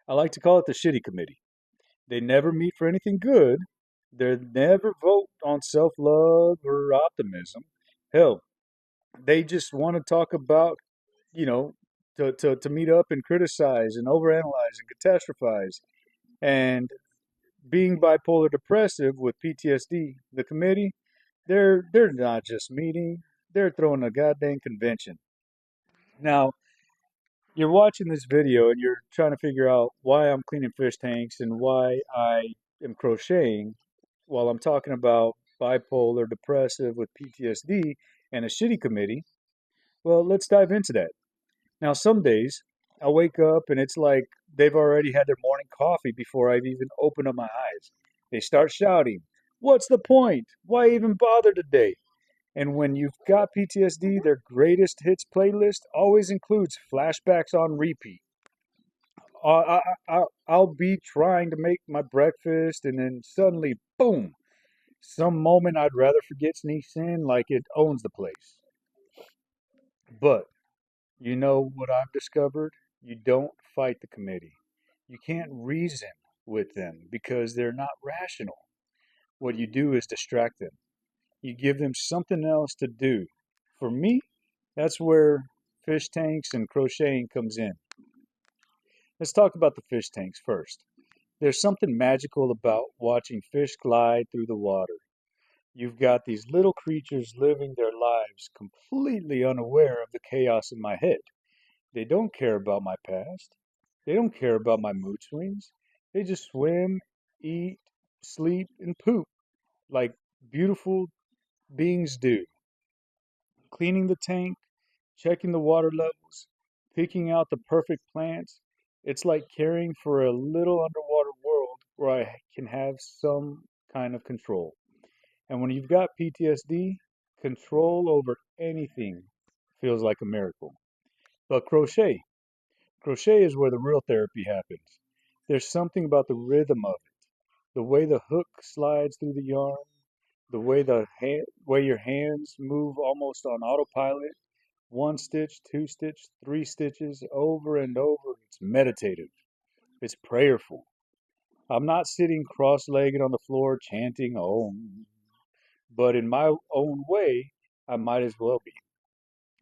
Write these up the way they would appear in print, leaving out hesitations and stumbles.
I like to call it the shitty committee. They never meet for anything good. They never vote on self-love or optimism. Hell, they just want to talk about, you know, to meet up and criticize and overanalyze and catastrophize. And being bipolar depressive with PTSD, the committee, they're not just meeting, they're throwing a goddamn convention. Now, you're watching this video and you're trying to figure out why I'm cleaning fish tanks and why I am crocheting while I'm talking about bipolar depressive with PTSD and a shitty committee. Well, let's dive into that. Now, some days I wake up and it's like they've already had their morning coffee before I've even opened up my eyes. They start shouting, "What's the point? Why even bother today?" And when you've got PTSD, their greatest hits playlist always includes flashbacks on repeat. I'll be trying to make my breakfast, and then suddenly, boom, some moment I'd rather forget sneaks in like it owns the place. But you know what I've discovered? You don't fight the committee. You can't reason with them because they're not rational. What you do is distract them. You give them something else to do. For me, that's where fish tanks and crocheting comes in. Let's talk about the fish tanks first. There's something magical about watching fish glide through the water. You've got these little creatures living their lives completely unaware of the chaos in my head. They don't care about my past. They don't care about my mood swings. They just swim, eat, sleep, and poop like beautiful beings do. Cleaning the tank, checking the water levels, picking out the perfect plants. It's like caring for a little underwater world where I can have some kind of control. And when you've got PTSD, control over anything feels like a miracle. But crochet is where the real therapy happens. There's something about the rhythm of it, the way the hook slides through the yarn, the way way your hands move almost on autopilot, one stitch, two stitch, three stitches, over and over. It's meditative. It's prayerful. I'm not sitting cross-legged on the floor chanting "Om," but in my own way, I might as well be.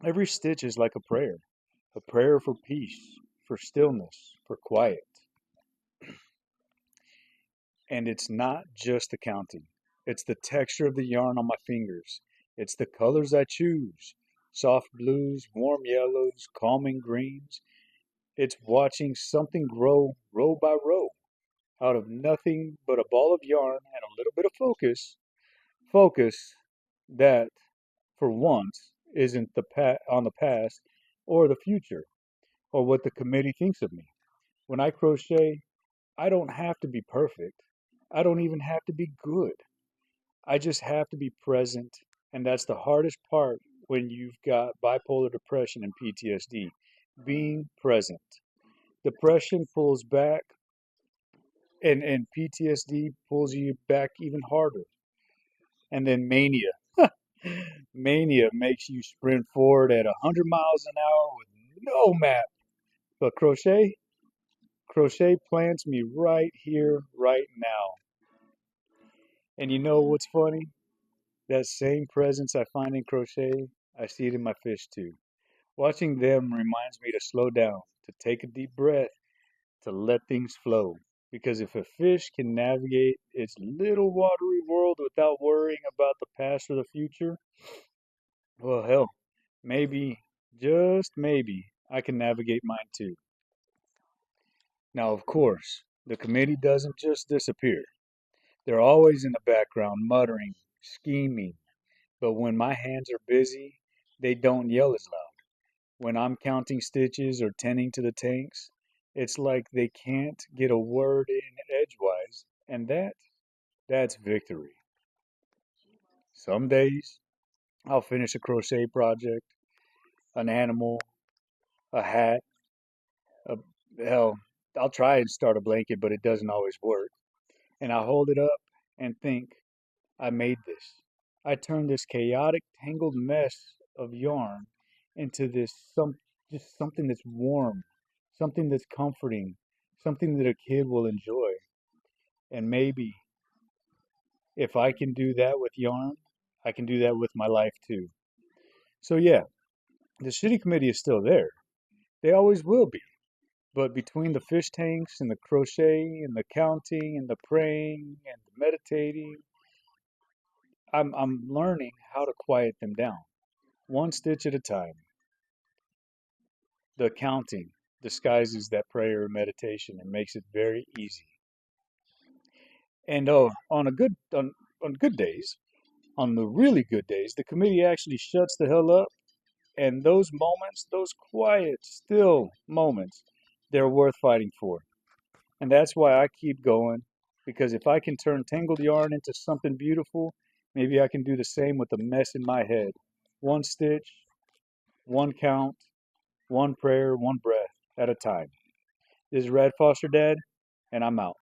Every stitch is like a prayer for peace, for stillness, for quiet. And it's not just the counting. It's the texture of the yarn on my fingers. It's the colors I choose. Soft blues, warm yellows, calming greens. It's watching something grow row by row out of nothing but a ball of yarn and a little bit of focus. Focus that, for once, isn't on the past or the future or what the committee thinks of me. When I crochet, I don't have to be perfect. I don't even have to be good. I just have to be present. And that's the hardest part when you've got bipolar depression and PTSD, being present. Depression pulls back, and PTSD pulls you back even harder. And then mania. Mania makes you sprint forward at 100 miles an hour with no map. But crochet plants me right here, right now. And you know what's funny? That same presence I find in crochet, I see it in my fish too. Watching them reminds me to slow down, to take a deep breath, to let things flow. Because if a fish can navigate its little watery world without worrying about the past or the future, well, hell, maybe, just maybe, I can navigate mine too. Now, of course, the committee doesn't just disappear. They're always in the background, muttering, scheming. But when my hands are busy, they don't yell as loud. When I'm counting stitches or tending to the tanks, it's like they can't get a word in edgewise, and that's victory. Some days I'll finish a crochet project, an animal, a hat, a hell, I'll try and start a blanket, but it doesn't always work. And I hold it up and think, I made this. I turned this chaotic, tangled mess of yarn into this just something that's warm, something that's comforting, something that a kid will enjoy. And maybe if I can do that with yarn, I can do that with my life too. So, yeah, the city committee is still there. They always will be. But between the fish tanks and the crochet and the counting and the praying and the meditating, I'm learning how to quiet them down, one stitch at a time. The counting disguises that prayer or meditation and makes it very easy. And oh, on good days, on the really good days, the committee actually shuts the hell up. And those moments, those quiet, still moments, they're worth fighting for. And that's why I keep going, because if I can turn tangled yarn into something beautiful, maybe I can do the same with the mess in my head. One stitch, one count, one prayer, one breath at a time. This is Red Foster Dad, and I'm out.